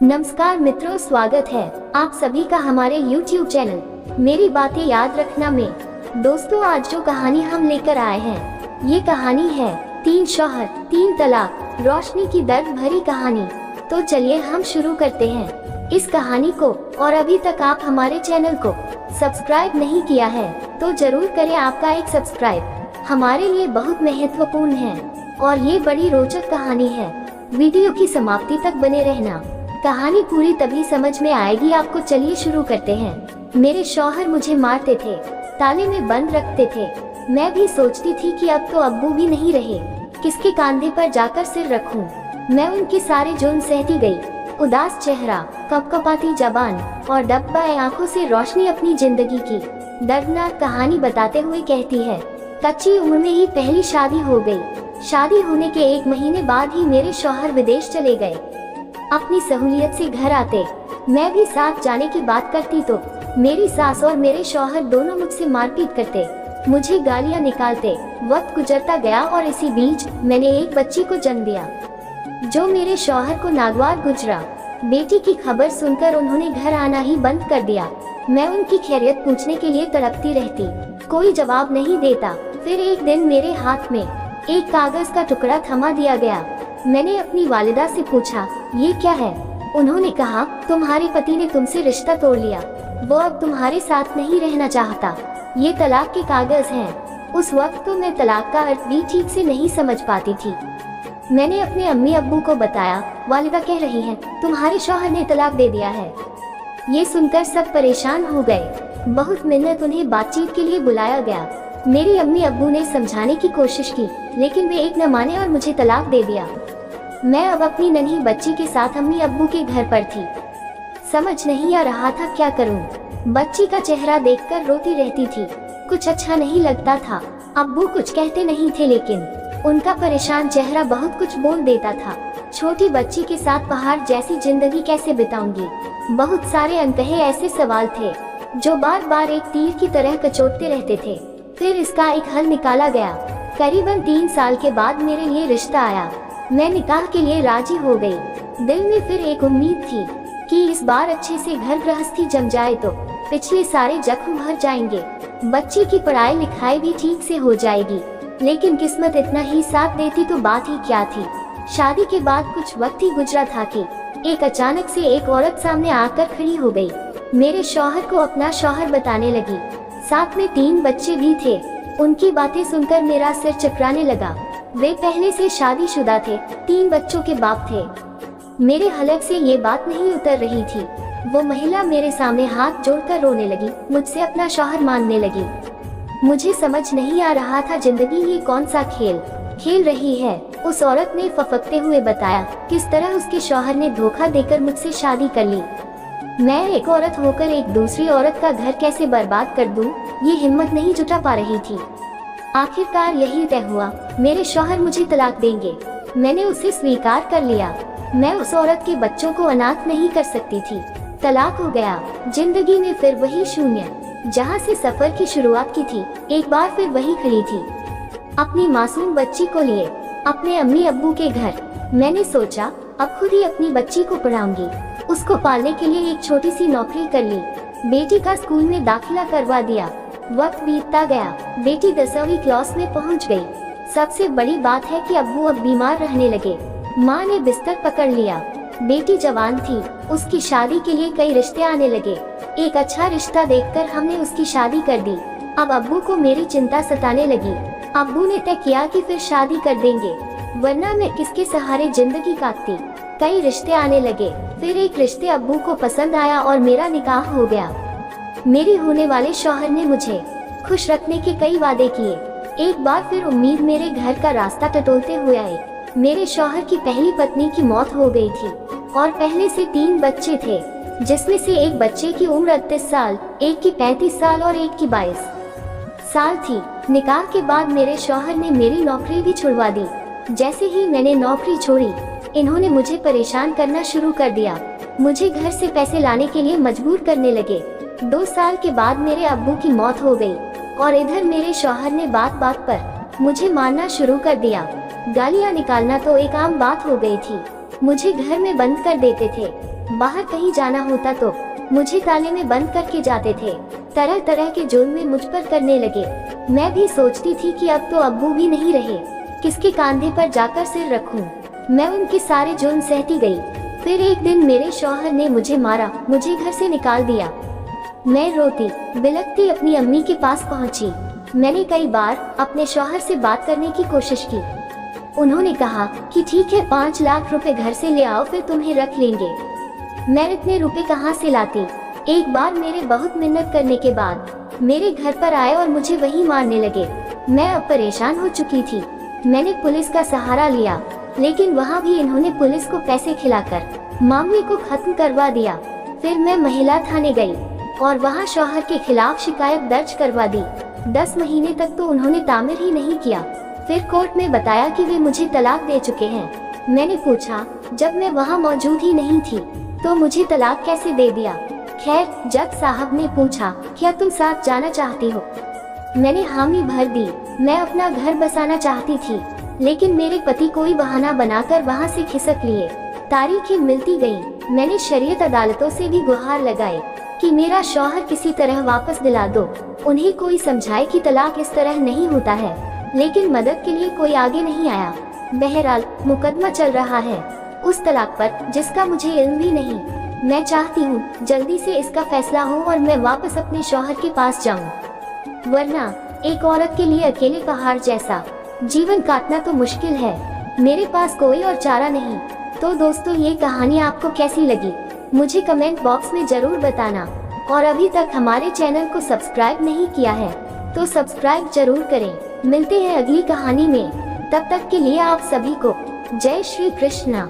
नमस्कार मित्रों, स्वागत है आप सभी का हमारे YouTube चैनल मेरी बातें याद रखना में। दोस्तों, आज जो कहानी हम लेकर आए हैं ये कहानी है 3 शौहर 3 तलाक, रोशनी की दर्द भरी कहानी। तो चलिए हम शुरू करते हैं इस कहानी को। और अभी तक आप हमारे चैनल को सब्सक्राइब नहीं किया है तो जरूर करें। आपका एक सब्सक्राइब हमारे लिए बहुत महत्वपूर्ण है और ये बड़ी रोचक कहानी है। वीडियो की समाप्ति तक बने रहना, कहानी पूरी तभी समझ में आएगी आपको। चलिए शुरू करते हैं। मेरे शौहर मुझे मारते थे, ताले में बंद रखते थे। मैं भी सोचती थी कि अब तो अब्बू भी नहीं रहे, किसके कंधे पर जाकर सिर रखूं। मैं उनके सारे जुर्म सहती गई। उदास चेहरा, कपकपाती जबान और डब्बाए आंखों से रोशनी अपनी जिंदगी की दर्दनाक कहानी बताते हुए कहती है, कच्ची उम्र में ही पहली शादी हो गई। शादी होने के 1 महीने बाद ही मेरे शौहर विदेश चले गए। अपनी सहूलियत से घर आते मैं भी साथ जाने की बात करती तो मेरी सास और मेरे शौहर दोनों मुझसे मारपीट करते, मुझे गालियां निकालते। वक्त गुजरता गया और इसी बीच मैंने एक बच्ची को जन्म दिया जो मेरे शौहर को नागवार गुजरा। बेटी की खबर सुनकर उन्होंने घर आना ही बंद कर दिया। मैं उनकी खैरियत पूछने के लिए तड़पती रहती, कोई जवाब नहीं देता। फिर एक दिन मेरे हाथ में एक कागज का टुकड़ा थमा दिया गया। मैंने अपनी वालिदा से पूछा, ये क्या है? उन्होंने कहा, तुम्हारे पति ने तुमसे रिश्ता तोड़ लिया, वो अब तुम्हारे साथ नहीं रहना चाहता। ये तलाक के कागज हैं। उस वक्त तो मैं तलाक का अर्थ भी ठीक से नहीं समझ पाती थी। मैंने अपने अम्मी अब्बू को बताया। वालिदा कह रही हैं, तुम्हारे शौहर ने तलाक दे दिया है। ये सुनकर सब परेशान हो गए। बहुत मिन्नत उन्हें बातचीत के लिए बुलाया गया। मेरी अम्मी अब्बू ने समझाने की कोशिश की, लेकिन वे एक न माने और मुझे तलाक दे दिया। मैं अब अपनी नन्ही बच्ची के साथ अम्मी अब्बू के घर पर थी। समझ नहीं आ रहा था क्या करूं। बच्ची का चेहरा देखकर रोती रहती थी, कुछ अच्छा नहीं लगता था। अब्बू कुछ कहते नहीं थे, लेकिन उनका परेशान चेहरा बहुत कुछ बोल देता था। छोटी बच्ची के साथ पहाड़ जैसी जिंदगी कैसे बिताऊंगी? बहुत सारे अनकहे ऐसे सवाल थे जो बार बार एक तीर की तरह कचोटते रहते थे। फिर इसका एक हल निकाला गया। करीबन 3 साल के बाद मेरे लिए रिश्ता आया। मैं निकाह के लिए राजी हो गई। दिल में फिर एक उम्मीद थी कि इस बार अच्छे से घर गृहस्थी जम जाए तो पिछले सारे जख्म भर जाएंगे। बच्ची की पढ़ाई लिखाई भी ठीक से हो जाएगी। लेकिन किस्मत इतना ही साथ देती तो बात ही क्या थी। शादी के बाद कुछ वक्त ही गुजरा था कि एक अचानक से एक औरत सामने आकर खड़ी हो गई। मेरे शौहर को अपना शौहर बताने लगी। साथ में 3 बच्चे भी थे। उनकी बातें सुनकर मेरा सिर चकराने लगा। वे पहले से शादीशुदा थे, 3 बच्चों के बाप थे। मेरे हलक से ये बात नहीं उतर रही थी। वो महिला मेरे सामने हाथ जोड़कर रोने लगी, मुझसे अपना शौहर मांगने लगी। मुझे समझ नहीं आ रहा था जिंदगी ये कौन सा खेल खेल रही है। उस औरत ने फफकते हुए बताया किस तरह उसके शौहर ने धोखा देकर मुझसे शादी कर ली। मैं एक औरत होकर एक दूसरी औरत का घर कैसे बर्बाद कर दूं, ये हिम्मत नहीं जुटा पा रही थी। आखिरकार यही तय हुआ, मेरे शौहर मुझे तलाक देंगे। मैंने उसे स्वीकार कर लिया। मैं उस औरत के बच्चों को अनाथ नहीं कर सकती थी। तलाक हो गया। जिंदगी में फिर वही शून्य, जहाँ से सफर की शुरुआत की थी, एक बार फिर वही खड़ी थी, अपनी मासूम बच्ची को लिए अपने अम्मी अब्बू के घर। मैंने सोचा अब खुद ही अपनी बच्ची को पढ़ाऊंगी। उसको पालने के लिए एक छोटी सी नौकरी कर ली। बेटी का स्कूल में दाखिला करवा दिया। वक्त बीतता गया। बेटी 10वीं क्लास में पहुंच गई। सबसे बड़ी बात है कि अब्बू अब बीमार रहने लगे। माँ ने बिस्तर पकड़ लिया। बेटी जवान थी, उसकी शादी के लिए कई रिश्ते आने लगे। एक अच्छा रिश्ता देखकर हमने उसकी शादी कर दी। अब अब्बू को मेरी चिंता सताने लगी। अब्बू ने तय किया कि फिर शादी कर देंगे, वरना मैं किसके सहारे जिंदगी काटती। कई रिश्ते आने लगे। फिर एक रिश्ते अब्बू को पसंद आया और मेरा निकाह हो गया। मेरे होने वाले शौहर ने मुझे खुश रखने के कई वादे किए। एक बार फिर उम्मीद मेरे घर का रास्ता टटोलते हुए आई। मेरे शौहर की पहली पत्नी की मौत हो गई थी और पहले से 3 बच्चे थे, जिसमें से एक बच्चे की उम्र 38 साल, एक की 35 साल और एक की 22 साल थी। निकाह के बाद मेरे शौहर ने मेरी नौकरी भी छुड़वा दी। जैसे ही मैंने नौकरी छोड़ी, इन्होंने मुझे परेशान करना शुरू कर दिया। मुझे घर से पैसे लाने के लिए मजबूर करने लगे। 2 साल के बाद मेरे अब्बू की मौत हो गई और इधर मेरे शौहर ने बात बात पर मुझे मारना शुरू कर दिया। गालियां निकालना तो एक आम बात हो गई थी। मुझे घर में बंद कर देते थे। बाहर कहीं जाना होता तो मुझे ताले में बंद करके जाते थे। तरह तरह के जुल्म मुझ पर करने लगे। मैं भी सोचती थी कि अब तो अब्बू भी नहीं रहे, किसके कांधे पर जाकर सिर रखूं। मैं उनके सारे जुल्म सहती गई। फिर एक दिन मेरे शौहर ने मुझे मारा, मुझे घर से निकाल दिया। मैं रोती बिलखती अपनी अम्मी के पास पहुंची। मैंने कई बार अपने शौहर से बात करने की कोशिश की। उन्होंने कहा कि ठीक है, 5 लाख रुपए घर से ले आओ, फिर तुम्हें रख लेंगे। मैं इतने रुपए कहाँ से लाती। एक बार मेरे बहुत मिन्नत करने के बाद मेरे घर पर आए और मुझे वहीं मारने लगे। मैं अब परेशान हो चुकी थी। मैंने पुलिस का सहारा लिया, लेकिन वहाँ भी इन्होंने पुलिस को पैसे खिलाकर मामले को खत्म करवा दिया। फिर मैं महिला थाने गई और वहाँ शौहर के खिलाफ शिकायत दर्ज करवा दी। 10 महीने तक तो उन्होंने तामीर ही नहीं किया। फिर कोर्ट में बताया कि वे मुझे तलाक दे चुके हैं। मैंने पूछा, जब मैं वहाँ मौजूद ही नहीं थी तो मुझे तलाक कैसे दे दिया। खैर, जज साहब ने पूछा, क्या तुम साथ जाना चाहती हो। मैंने हामी भर दी। मैं अपना घर बसाना चाहती थी, लेकिन मेरे पति कोई बहाना बनाकर वहाँ से खिसक लिए। तारीखें मिलती गईं। मैंने शरीयत अदालतों से भी गुहार लगाए कि मेरा शौहर किसी तरह वापस दिला दो। उन्हें कोई समझाए कि तलाक इस तरह नहीं होता है, लेकिन मदद के लिए कोई आगे नहीं आया। बहरहाल मुकदमा चल रहा है उस तलाक पर जिसका मुझे इल्म भी नहीं। मैं चाहती हूँ जल्दी से इसका फैसला हो और मैं वापस अपने शौहर के पास जाऊँ, वरना एक औरत के लिए अकेले पहाड़ जैसा जीवन काटना तो मुश्किल है। मेरे पास कोई और चारा नहीं। तो दोस्तों, ये कहानी आपको कैसी लगी मुझे कमेंट बॉक्स में जरूर बताना। और अभी तक हमारे चैनल को सब्सक्राइब नहीं किया है तो सब्सक्राइब जरूर करें। मिलते हैं अगली कहानी में। तब तक के लिए आप सभी को जय श्री कृष्णा।